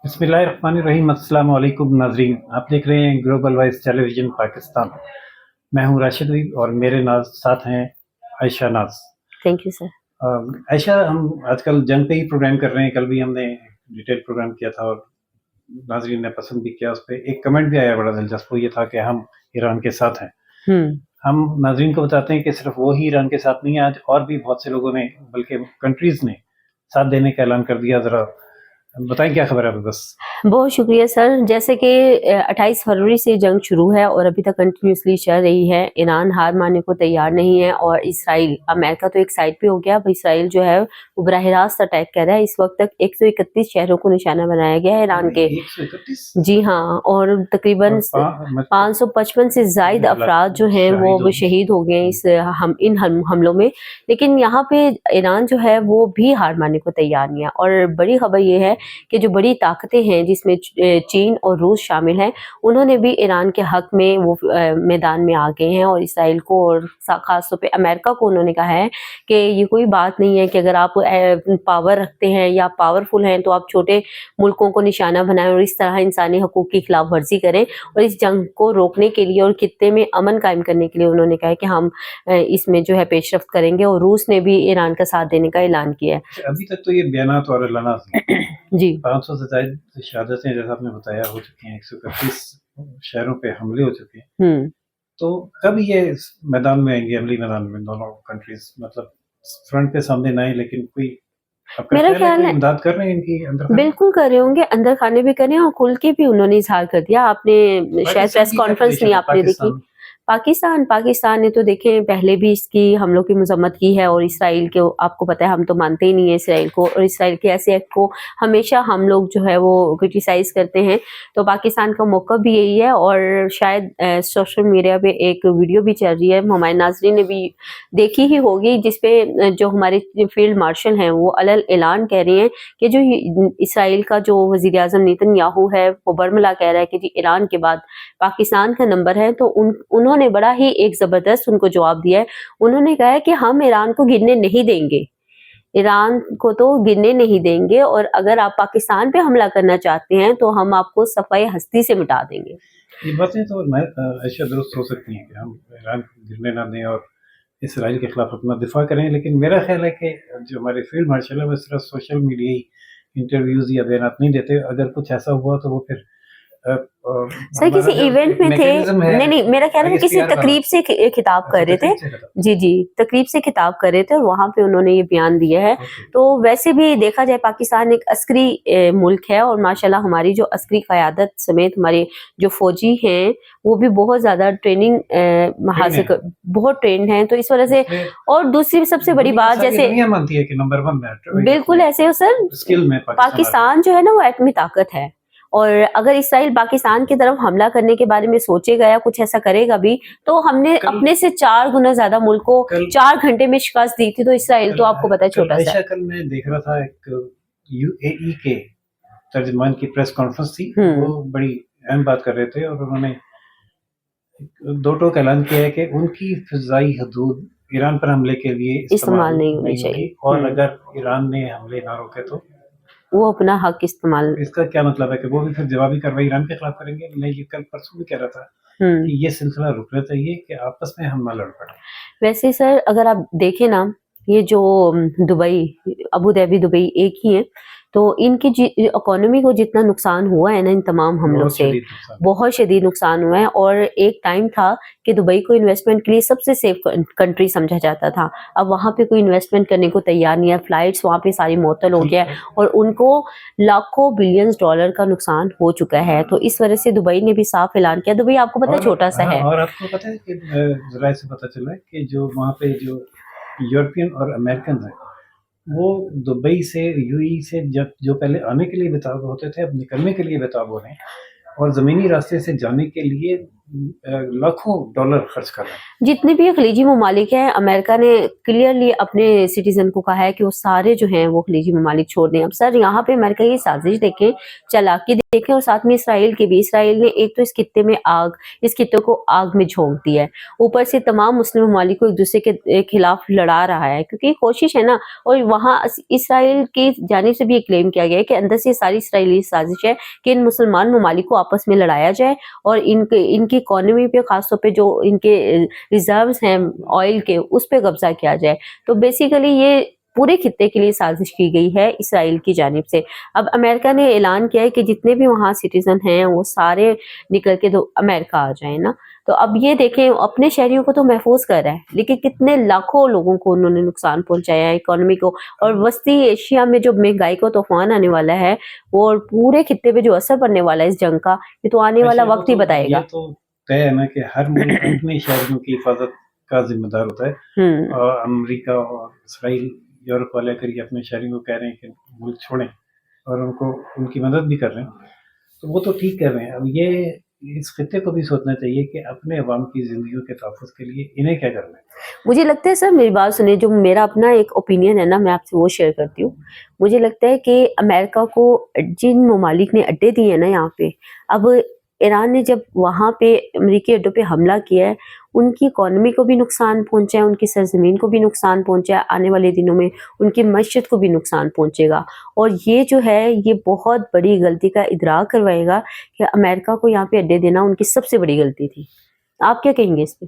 बिस्मिल्लाहिर्रहमानिर्रहीम। अस्सलाम वालेकुम नाजरीन, आप देख रहे हैं ग्लोबल वॉइस टेलीविज़न पाकिस्तान। मैं हूं राशिद अली और मेरे साथ हैं आयशा नाज। Thank you sir. आयशा, हम आजकल जंग पे ही प्रोग्राम कर रहे हैं। कल भी हमने डिटेल प्रोग्राम किया था और नाजरीन ने पसंद भी किया। उस पर एक कमेंट भी आया बड़ा दिलचस्प, वो ये था कि हम ईरान के साथ हैं। हम नाजरीन को बताते हैं कि सिर्फ वो ही ईरान के साथ नहीं है, आज और भी बहुत से लोगों ने, बल्कि कंट्रीज ने साथ देने का ऐलान कर दिया। ज़रा बताएं क्या खबर है अभी बस। बहुत शुक्रिया सर। जैसे कि 28 फरवरी से जंग शुरू है और अभी तक कंटिन्यूसली चल रही है। ईरान हार मानने को तैयार नहीं है और इसराइल, अमेरिका तो एक साइड पे हो गया, अब इसराइल जो है वो बराह रास्त अटैक कर रहा है। इस वक्त तक 131 शहरों को निशाना बनाया गया है ईरान के। 131? जी हाँ, और तकरीबन 555 से जायद अफराद जो हैं वो शहीद हो गए इस इन हमलों में। लेकिन यहाँ पे ईरान जो है वो भी हार मानने को तैयार नहीं है। और बड़ी खबर ये है कि जो बड़ी ताकतें हैं जिसमें चीन और रूस शामिल हैं, उन्होंने भी ईरान के हक में वो मैदान में आ गए हैं और इसराइल को और खास तौर पे अमेरिका को उन्होंने कहा है कि ये कोई बात नहीं है कि अगर आप पावर रखते हैं या पावरफुल हैं तो आप छोटे मुल्कों को निशाना बनाएं और इस तरह इंसानी हकूक की खिलाफ वर्जी करें। और इस जंग को रोकने के लिए और खित्ते में अमन कायम करने के लिए उन्होंने कहा है कि हम इसमें जो है पेशरफ्त करेंगे। और रूस ने भी ईरान का साथ देने का ऐलान किया है। अभी तक तो ये बयानात और ऐलानात जी 500 से ज्यादा शहादतें, जैसा आपने बताया, हो चुकी हैं। 131 शहरों पे हमले हो चुके हैं। तो कब ये मैदान में आएंगे, अमली मैदान में, दोनों कंट्रीज? मतलब फ्रंट पे सामने ना आए, लेकिन कोई मेरा ख्याल है इमदाद कर रहे हैं इनकी अंदर? बिल्कुल कर रहे होंगे, अंदर खाने भी कर रहे हैं और खुल के भी उन्होंने इजहार कर दिया। आपने शायद प्रेस कॉन्फ्रेंस नहीं आपने देखी। पाकिस्तान ने तो देखें पहले भी इसकी हमलों की मजम्मत की है और इसराइल के, आपको पता है हम तो मानते ही नहीं है इसराइल को, और इसराइल के ऐसे एक्ट को हमेशा हम लोग जो है वो क्रिटिसाइज करते हैं। तो पाकिस्तान का मौक़िफ़ भी यही है। और शायद सोशल मीडिया पे एक वीडियो भी चल रही है, हमारे नाज़रीन ने भी देखी ही होगी, जिसपे जो हमारे फील्ड मार्शल हैं वो अलल ऐलान कह रहे हैं कि जो इसराइल का जो वज़ीर आज़म नेतन्याहू है वो बरमला कह रहा है कि जी ईरान के बाद पाकिस्तान का नंबर है। तो उन्होंने बड़ा ही एक ज़बरदस्त उनको जवाब दिया है। उन्होंने कहा है कि हम ईरान को गिरने नहीं देंगे, ईरान को तो गिरने नहीं देंगे, और अगर आप पाकिस्तान पे हमला करना चाहते हैं तो हम आपको सफ़ाए हस्ती से मिटा देंगे। ये बातें तो ऐसा दुरुस्त हो सकती हैं कि हम ईरान को गिरने ना दें और इसराइल के खिलाफ अपना दिफा करें, लेकिन मेरा ख्याल है कि जो हमारे फील्ड मार्शल है वो सिर्फ सोशल मीडिया ही इंटरव्यूज या बयान नहीं देते। अगर कुछ ऐसा हुआ तो वो फिर सर किसी इवेंट में थे, नहीं मेरा ख्याल है किसी तकरीब से खिताब कर रहे थे। जी तकरीब से खिताब कर रहे थे और वहाँ पे उन्होंने ये बयान दिया है। तो वैसे भी देखा जाए पाकिस्तान एक अस्करी मुल्क है और माशाल्लाह हमारी जो अस्करी क़यादत समेत हमारे जो फौजी हैं वो भी बहुत ज़्यादा ट्रेनिंग हासिल कर, बहुत ट्रेंड हैं। तो इस वजह से, और दूसरी सबसे बड़ी बात, जैसे मानती है कि नंबर 1 है, बिल्कुल ऐसे हो सर, स्किल में पाकिस्तान जो है ना वो एटमी ताकत है। और अगर इसराइल पाकिस्तान की तरफ हमला करने के बारे में सोचेगा या कुछ ऐसा करेगा भी, तो हमने अपने से 4 गुना ज्यादा मुल्क को 4 घंटे में शिकस्त दी थी। तो इसराइल तो आपको पता है छोटा सा। कल मैं देख रहा था एक यूएई के तर्जमान की प्रेस कॉन्फ्रेंस थी, वो बड़ी अहम बात कर रहे थे और उन्होंने दो टोक ऐलान किया है कि उनकी फिजाई हदूद ईरान पर हमले के लिए इस्तेमाल नहीं होनी चाहिए, और अगर ईरान ने हमले ना रोके तो वो अपना हक इस्तेमाल। इसका क्या मतलब है कि वो भी फिर जवाबी कार्रवाई ईरान के खिलाफ करेंगे? मैं ये कल परसों भी कह रहा था कि ये सिलसिला रुकना चाहिए कि आपस में हम ना लड़ पड़े। वैसे सर अगर आप देखें ना, ये जो दुबई, अबू धाबी दुबई एक ही है, तो इनकी इकोनॉमी को जितना नुकसान हुआ है ना इन तमाम हमलों से, बहुत शदीद नुकसान हुआ है। और एक टाइम था कि दुबई को इन्वेस्टमेंट के लिए सबसे सेफ कंट्री समझा जाता था। अब वहाँ पे कोई इन्वेस्टमेंट करने को तैयार नहीं है, फ्लाइट्स वहाँ पे सारी मुअत्तल हो गया है और उनको लाखों बिलियंस डॉलर का नुकसान हो चुका है। तो इस वजह से दुबई ने भी साफ ऐलान किया। दुबई आपको पता है छोटा सा है, और आपको पता है कि जरा से पता चला है कि जो वहाँ पे जो यूरोपियन और अमेरिकन हैं वो दुबई से, यूएई से जब जो पहले आने के लिए बेताब होते थे, अब निकलने के लिए बेताब हो रहे हैं। और ज़मीनी रास्ते से जाने के लिए लाखों डॉलर खर्च कर रहे हैं। जितने भी खलीजी ममालिक हैं, अमेरिका ने क्लियरली अपने सिटीजन को कहा है कि वो सारे जो हैं वो खलीजी ममालिक छोड़ दें। अब सर यहाँ पे अमेरिका की साजिश देखें, चालाकी देखें, और साथ में इसराइल की भी। इसराइल ने एक तो इस खित्ते में इस खित्ते को आग में झोंक दिया है, ऊपर से तमाम मुस्लिम ममालिक को एक दूसरे के खिलाफ लड़ा रहा है, क्योंकि कोशिश है ना। और वहाँ इसराइल की जानिब से भी ये क्लेम किया गया है कि अंदर से सारी इसराइली साजिश है कि इन मुसलमान ममालिक को आपस में लड़ाया जाए और इनकी इकोनॉमी पे, खासतौर पे जो इनके रिजर्व्स हैं ऑयल के, उस पे कब्जा किया जाए। तो बेसिकली ये पूरे खित्ते के लिए साजिश की गई है इसराइल की जानिब से। अब अमेरिका ने ऐलान किया है कि जितने भी वहाँ सिटीजन हैं वो सारे निकल के तो अमेरिका आ जाए ना। तो अब ये देखें, अपने शहरियों को तो महफूज कर रहा है, लेकिन कितने लाखों लोगों को उन्होंने नुकसान पहुंचाया है, इकोनॉमी को। और वस्ती एशिया में जो महंगाई का तूफान आने वाला है, वो पूरे खित्ते पे जो असर पड़ने वाला है इस जंग का, ये तो आने वाला वक्त ही बताएगा। ये तो तय है ना कि हर मुल्क अपने शहरियों की हिफाजत का जिम्मेदार होता है। और अमेरिका और इसराइल, यूरोप वाले अगर ये अपने शहरियों को कह रहे हैं कि मुल्क छोड़ें और उनको उनकी मदद भी कर रहे हैं, तो वो तो ठीक कर रहे हैं। अब ये इस खित्ते को भी सोचना चाहिए कि अपने अवाम की जिंदगियों के तहफ़्फ़ुज़ के लिए इन्हें क्या करना है। मुझे लगता है सर, मेरी बात सुनिए, जो मेरा अपना एक ओपिनियन है ना, मैं आपसे वो शेयर करती हूँ। मुझे लगता है कि अमेरिका को जिन ममालिक ने अड्डे दिए हैं ना यहाँ पे, अब ईरान ने जब वहाँ पे अमेरिकी अड्डों पे हमला किया है, उनकी इकोनॉमी को भी नुकसान पहुंचा है, उनकी सरजमीन को भी नुकसान पहुंचा है, आने वाले दिनों में उनकी मईशत को भी नुकसान पहुंचेगा। और ये जो है, ये बहुत बड़ी गलती का इदराक करवाएगा कि अमेरिका को यहाँ पे अड्डे देना उनकी सबसे बड़ी गलती थी। आप क्या कहेंगे इस पे?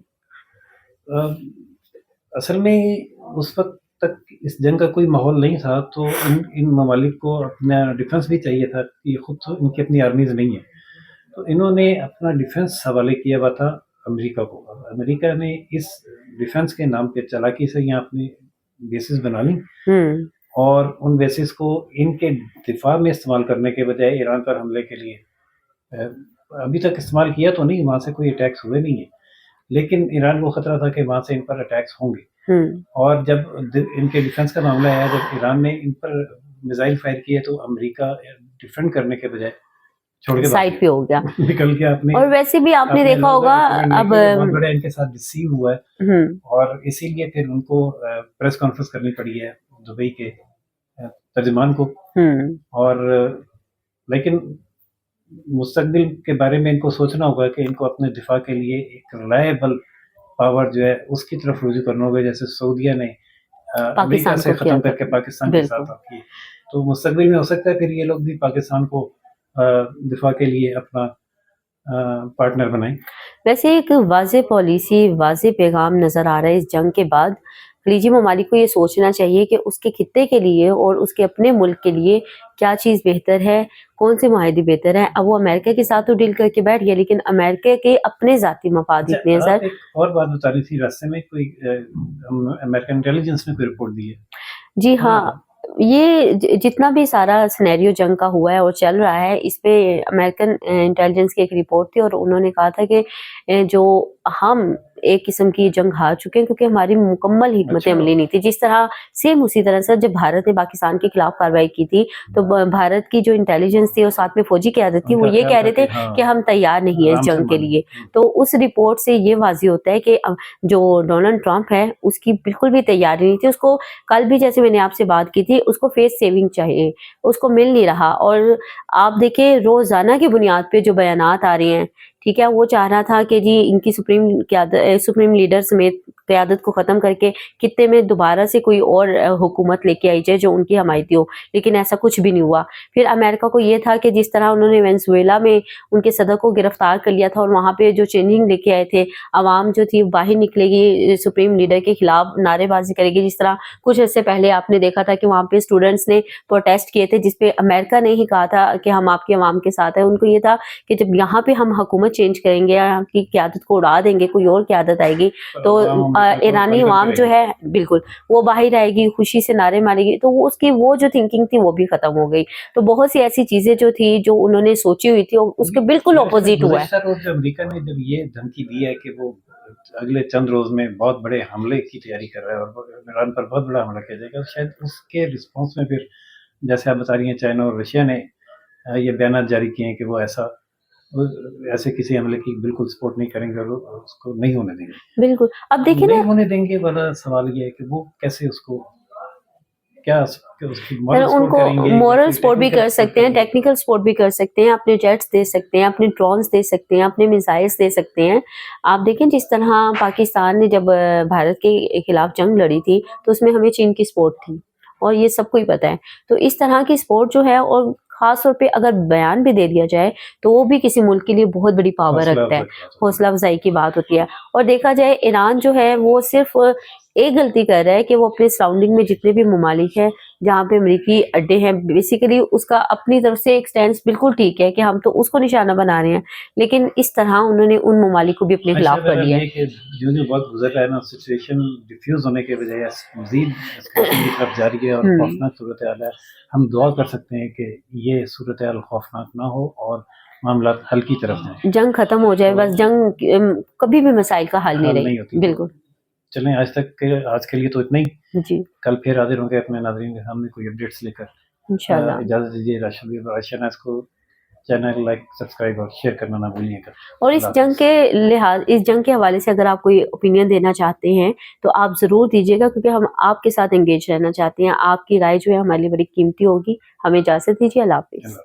असल में उस वक्त तक इस जंग का कोई माहौल नहीं था, तो इन ममालिक को अपना डिफेंस भी चाहिए था। ये खुद तो इनकी अपनी आर्मीज नहीं है, तो इन्होंने अपना डिफेंस हवाले किया हुआ था अमेरिका को। अमेरिका ने इस डिफेंस के नाम पे चालाकी से यहाँ अपनी बेसिस बना ली, और उन बेसिस को इनके दिफा में इस्तेमाल करने के बजाय ईरान पर हमले के लिए अभी तक इस्तेमाल किया तो नहीं, वहाँ से कोई अटैक्स हुए नहीं है, लेकिन ईरान को खतरा था कि वहाँ से इन पर अटैक्स होंगे। और जब इनके डिफेंस का मामला आया, जब ईरान ने इन पर मिसाइल फायर किए, तो अमेरिका डिफेंड करने के बजाय छोड़ के साइड पे हो गया, निकल के आपने। और वैसे भी आपने देखा होगा, अब बहुत बड़ा इनके साथ रिसीव हुआ है, और इसीलिए फिर उनको प्रेस कॉन्फ्रेंस करनी पड़ी है दुबई के तर्जुमान को। और लेकिन मुस्तकबिल के बारे में इनको सोचना होगा कि इनको अपने दिफा के लिए एक रिलायबल पावर जो है उसकी तरफ रुजू करना होगा, जैसे सऊदीया ने अमेरिका से खत्म करके पाकिस्तान के साथ की। तो मुस्तकबिल में हो सकता है फिर ये लोग भी पाकिस्तान को दिफा के लिए अपना पार्टनर बनाएं। वैसे एक वाज़ेह पॉलिसी, वाज़ेह पैगाम नज़र आ रहा है इस जंग के बाद। खलीजी ममालिक को ये सोचना चाहिए कि उसके खित्ते के लिए और उसके अपने मुल्क के लिए क्या चीज़ बेहतर है, कौन से माहिदे बेहतर हैं। अब वो अमेरिका के साथ तो डील करके बैठ गया, लेकिन अमेरिका के अपने ज़ाती मफाद इतने हैं सर। एक और बात बता रही थी, रास्ते में कोई अमेरिकन इंटेलिजेंस ने कोई रिपोर्ट दी है? जी हाँ, ये जितना भी सारा सिनेरियो जंग का हुआ है और चल रहा है, इस पे अमेरिकन इंटेलिजेंस की एक रिपोर्ट थी, और उन्होंने कहा था कि जो हम एक किस्म की जंग हार चुके हैं, क्योंकि हमारी मुकम्मल हिकमत अमली नहीं थी। जिस तरह सेम उसी तरह से जब भारत ने पाकिस्तान के खिलाफ कार्रवाई की थी, तो भारत की जो इंटेलिजेंस थी और साथ में फौजी क़यादत थी, वो ये कह रहे थे कि हम तैयार नहीं है इस जंग के लिए। तो उस रिपोर्ट से ये वाज़ेह होता है कि जो डोनाल्ड ट्रंप है, उसकी बिल्कुल भी तैयारी नहीं थी। उसको कल भी, जैसे मैंने आपसे बात की थी, उसको फेस सेविंग चाहिए, उसको मिल नहीं रहा। और आप देखिए, रोजाना की बुनियाद पे जो बयानात आ रहे हैं, ठीक है, वो चाह रहा था कि जी इनकी सुप्रीम लीडर समेत क़यादत को ख़त्म करके खित्ते में दोबारा से कोई और हुकूमत लेके आई जाए जो उनकी हमायती हो, लेकिन ऐसा कुछ भी नहीं हुआ। फिर अमेरिका को ये था कि जिस तरह उन्होंने वेनेजुएला में उनके सदर को गिरफ्तार कर लिया था, और वहाँ पे जो चेंजिंग लेके आए थे, आवाम जो थी बाहर निकलेगी, सुप्रीम लीडर के खिलाफ नारेबाजी करेगी। जिस तरह कुछ अर्से पहले आपने देखा था कि वहाँ पे स्टूडेंट्स ने प्रोटेस्ट किए थे, जिसपे अमेरिका ने ही कहा था कि हम आपकी आवाम के साथ हैं। उनको ये था कि जब यहाँ पे हम हुकूमत चेंज करेंगे, यहाँ की क़यादत को उड़ा देंगे, कोई और क़यादत आएगी, तो ईरानी अवाम जो है बिल्कुल वो बाहर आएगी, खुशी से नारे मारेगी। तो वो उसकी वो जो थिंकिंग थी वो भी खत्म हो गई। तो बहुत सी ऐसी चीजें जो थी, जो उन्होंने सोची हुई थी, उसके बिल्कुल ऑपोजिट हुआ है। अमेरिका ने जब ये धमकी दी है कि वो अगले चंद रोज में बहुत बड़े हमले की तैयारी कर रहा है और ईरान पर बहुत बड़ा हमला किया जाएगा, शायद उसके रिस्पॉन्स में फिर जैसे आप बता रही हैं, चाइना और रशिया ने ये बयान जारी किए हैं कि वो ऐसा ऐसे किसी हमले की बिल्कुल सपोर्ट नहीं करेंगे और उसको नहीं होने देंगे। बिल्कुल अब देखिए नहीं ना, होने देंगे वाला सवाल ये है कि वो कैसे उसको क्या उसकी सर मॉरल सपोर्ट उनको करेंगे या मॉरल कोई सपोर्ट भी टेक्निकल कर सपोर्ट सकते हैं, करेंगे? टेक्निकल सपोर्ट भी कर सकते हैं, अपने जेट्स दे सकते हैं, अपने ड्रोन्स दे सकते हैं, अपने मिसाइल्स दे सकते हैं। आप देखें जिस तरह पाकिस्तान ने जब भारत के खिलाफ जंग लड़ी थी तो उसमें हमें चीन की सपोर्ट थी और ये सबको ही पता है। तो इस तरह की सपोर्ट जो है, और खास तौर पे अगर बयान भी दे दिया जाए तो वो भी किसी मुल्क के लिए बहुत बड़ी पावर हौसला रखता है, अफजाई की बात होती है। हौसला अफजाई की बात होती है। और देखा जाए ईरान जो है वो सिर्फ एक गलती कर रहा है कि वो अपने सराउंडिंग में जितने भी ममालिक हैं जहाँ पे अमरीकी अड्डे हैं, बेसिकली उसका अपनी तरफ से एक स्टैंड बिल्कुल ठीक है कि हम तो उसको निशाना बना रहे हैं, लेकिन इस तरह उन्होंने उन ममालिक को भी अपने खिलाफ कर लिया है। ये कि जो वक्त गुजर रहा है ना, सिचुएशन डिफ्यूज होने के बजाय मजीद एस्केलेशन की तरफ जा रही है और खौफनाक सूरत हाल है। हम दुआ कर सकते हैं कि ये सूरत हाल खौफनाक ना हो और मामला हल की तरफ जाए, जंग खत्म हो जाए, बस जंग कभी भी मसाइल का हल नहीं हल नहीं रही। होती। बिल्कुल चलें आज के लिए तो इतना ही। जी, कल फिर हाजिर होंगे अपने नाज़रीन के सामने कोई अपडेट्स लेकर। इंशाल्लाह। इजाज़त दीजिए। राशिद को चैनल लाइक, सब्सक्राइब और शेयर करना ना भूलिएगा। और इस जंग के इस जंग के हवाले से अगर आप कोई ओपिनियन देना चाहते हैं तो आप ज़रूर दीजिएगा, क्योंकि हम आपके साथ एंगेज रहना चाहते हैं। आपकी राय जो है हमारे लिए बड़ी कीमती होगी। हमें इजाज़त दीजिए। अल्लाह हाफ़िज़।